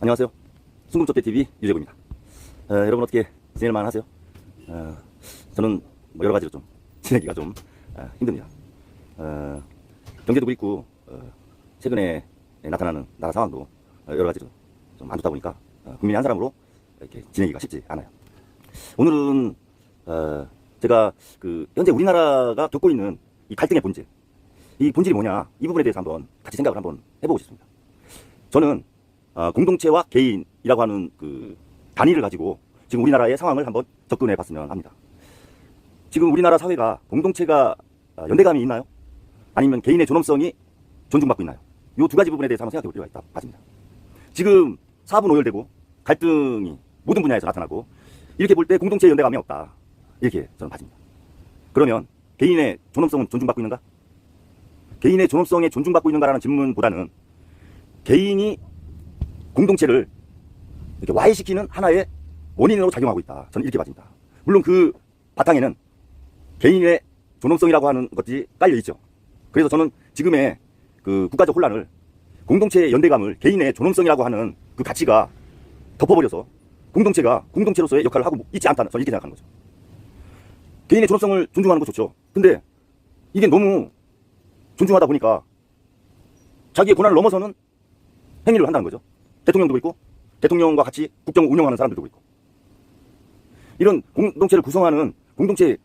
안녕하세요. 순금쪽대TV 유재구입니다. 여러분 어떻게 지낼만 하세요? 저는 뭐 여러가지로 좀 지내기가 좀 힘듭니다. 경제도 그렇고 최근에 나타나는 나라 상황도 여러가지로 좀 안 좋다 보니까 국민의 한 사람으로 이렇게 지내기가 쉽지 않아요. 오늘은 제가 현재 우리나라가 겪고 있는 이 갈등의 본질, 이 본질이 뭐냐, 이 부분에 대해서 한번 같이 생각을 한번 해보고 싶습니다. 저는 공동체와 개인이라고 하는 그 단위를 가지고 지금 우리나라의 상황을 한번 접근해 봤으면 합니다. 지금 우리나라 사회가 공동체가 연대감이 있나요? 아니면 개인의 존엄성이 존중받고 있나요? 이 두 가지 부분에 대해서 한번 생각해 볼 필요가 있다 봤습니다. 지금 사업은 오열되고 갈등이 모든 분야에서 나타나고 이렇게 볼 때 공동체의 연대감이 없다, 이렇게 저는 봐집니다. 그러면 개인의 존엄성은 존중받고 있는가? 개인의 존엄성에 존중받고 있는가라는 질문보다는 개인이 공동체를 이렇게 와해시키는 하나의 원인으로 작용하고 있다, 저는 이렇게 봐집니다. 물론 그 바탕에는 개인의 존엄성이라고 하는 것이 깔려 있죠. 그래서 저는 지금의 그 국가적 혼란을 공동체의 연대감을 개인의 존엄성이라고 하는 그 가치가 덮어버려서 공동체가 공동체로서의 역할을 하고 있지 않다, 저는 이렇게 생각하는 거죠. 개인의 존엄성을 존중하는 거 좋죠. 근데 이게 너무 존중하다 보니까 자기의 권한을 넘어서는 행위를 한다는 거죠. 대통령도 그렇고 대통령과 같이 국정을 운영하는 사람들도 그렇고, 이런 공동체를 구성하는 공동체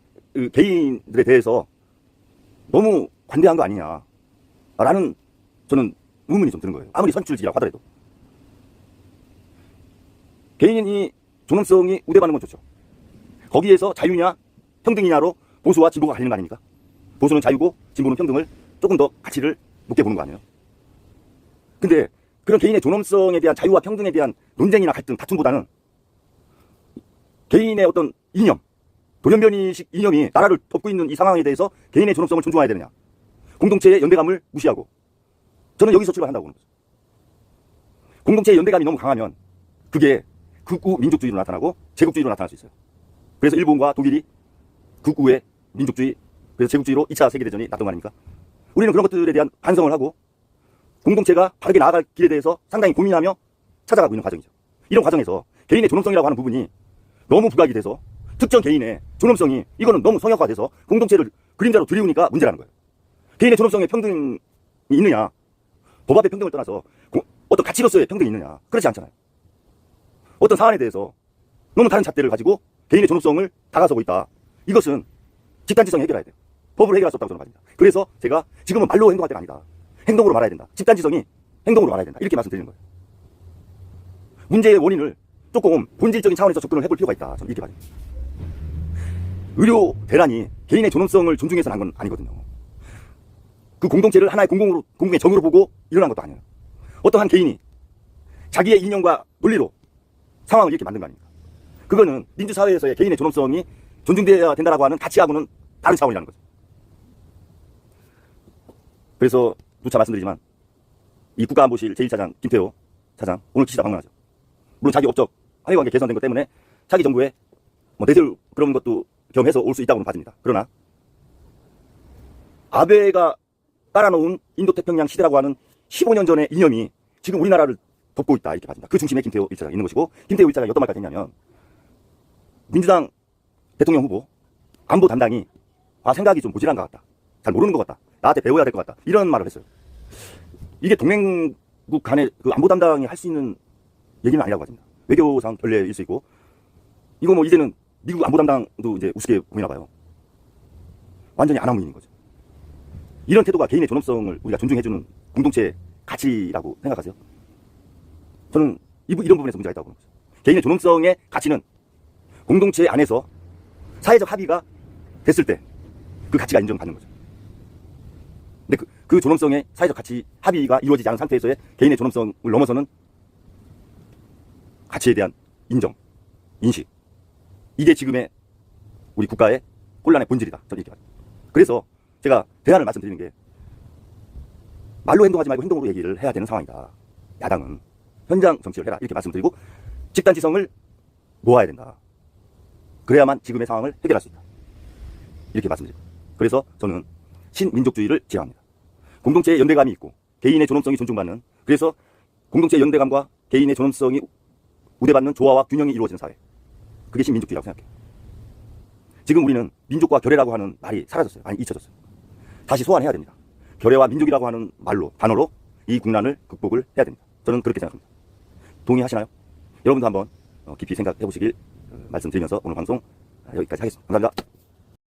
개인들에 대해서 너무 관대한 거 아니냐라는 저는 의문이 좀 드는 거예요. 아무리 선출직이라고 하더라도 개인이 존엄성이 우대받는 건 좋죠. 거기에서 자유냐 평등이냐로 보수와 진보가 갈리는 거 아닙니까? 보수는 자유고 진보는 평등을 조금 더 가치를 높게 보는 거 아니에요? 근데 그런 개인의 존엄성에 대한 자유와 평등에 대한 논쟁이나 갈등, 다툼보다는 개인의 어떤 이념, 돌연변이식 이념이 나라를 덮고 있는 이 상황에 대해서 개인의 존엄성을 존중해야 되느냐, 공동체의 연대감을 무시하고, 저는 여기서 출발한다고 보는 거죠. 공동체의 연대감이 너무 강하면 그게 극우 민족주의로 나타나고 제국주의로 나타날 수 있어요. 그래서 일본과 독일이 극우의 민족주의, 그래서 제국주의로 2차 세계대전이 났던 거 아닙니까? 우리는 그런 것들에 대한 반성을 하고 공동체가 바르게 나아갈 길에 대해서 상당히 고민하며 찾아가고 있는 과정이죠. 이런 과정에서 개인의 존엄성이라고 하는 부분이 너무 부각이 돼서 특정 개인의 존엄성이, 이거는 너무 성역화돼서 공동체를 그림자로 들이우니까 문제라는 거예요. 개인의 존엄성에 평등이 있느냐, 법 앞에 평등을 떠나서 어떤 가치로서의 평등이 있느냐, 그렇지 않잖아요. 어떤 사안에 대해서 너무 다른 잣대를 가지고 개인의 존엄성을 다가서고 있다, 이것은 집단지성이 해결해야 돼요. 법으로 해결할 수 없다고 저는 봐집니다. 그래서 제가 지금은 말로 행동할 때가 아니다, 행동으로 말아야 된다, 집단지성이 행동으로 말아야 된다, 이렇게 말씀드리는 거예요. 문제의 원인을 조금 본질적인 차원에서 접근을 해볼 필요가 있다, 저는 이렇게 봐집니다. 의료 대란이 개인의 존엄성을 존중해서 난 건 아니거든요. 그 공동체를 하나의 공공의 정으로 보고 일어난 것도 아니에요. 어떤 한 개인이 자기의 이념과 논리로 상황을 이렇게 만든 거 아닙니까? 그거는 민주사회에서의 개인의 존엄성이 존중되어야 된다라고 하는 가치하고는 다른 차원이라는 거죠. 그래서 누차 말씀드리지만 이 국가안보실 제1차장 김태호 차장 오늘 기시다 방문하죠. 물론 자기 업적 한일관계 개선된 것 때문에 차기 정부에 내세울 그런 것도 겸해서 올 수 있다고는 봐집니다. 그러나 아베가 깔아놓은 인도태평양 시대라고 하는 15년 전의 이념이 지금 우리나라를 덮고 있다, 이렇게 봐집니다. 그 중심에 김태호 1차장이 있는 것이고, 김태호 1차장이 어떤 말까지 했냐면, 민주당 대통령 후보 안보 담당이 생각이 좀 모질한 것 같다, 잘 모르는 것 같다, 나한테 배워야 될 것 같다, 이런 말을 했어요. 이게 동맹국 간의 그 안보 담당이 할 수 있는 얘기는 아니라고 봐집니다. 외교상 결례일 수 있고, 이거 이제는 미국 안보 담당도 이제 우습게 보이나 봐요. 완전히 아나무인인 거죠. 이런 태도가 개인의 존엄성을 우리가 존중해주는 공동체의 가치라고 생각하세요? 저는 이런 부분에서 문제가 있다고 보는 거죠. 개인의 존엄성의 가치는 공동체 안에서 사회적 합의가 됐을 때 그 가치가 인정받는 거죠. 근데 그 존엄성의 사회적 가치 합의가 이루어지지 않은 상태에서의 개인의 존엄성을 넘어서는 가치에 대한 인정, 인식, 이게 지금의 우리 국가의 혼란의 본질이다, 저는 이렇게 봐요. 그래서 제가 대안을 말씀드리는 게, 말로 행동하지 말고 행동으로 얘기를 해야 되는 상황이다. 야당은 현장 정치를 해라, 이렇게 말씀드리고, 집단지성을 모아야 된다. 그래야만 지금의 상황을 해결할 수 있다, 이렇게 말씀드립니다. 그래서 저는 신민족주의를 지향합니다. 공동체의 연대감이 있고 개인의 존엄성이 존중받는, 그래서 공동체의 연대감과 개인의 존엄성이 우대받는 조화와 균형이 이루어지는 사회. 그게 신민족주의라고 생각해요. 지금 우리는 민족과 결례라고 하는 말이 사라졌어요. 아니, 잊혀졌어요. 다시 소환해야 됩니다. 결례와 민족이라고 하는 말로, 단어로 이 국난을 극복을 해야 됩니다. 저는 그렇게 생각합니다. 동의하시나요? 여러분도 한번 깊이 생각해 보시길 말씀드리면서 오늘 방송 여기까지 하겠습니다. 감사합니다.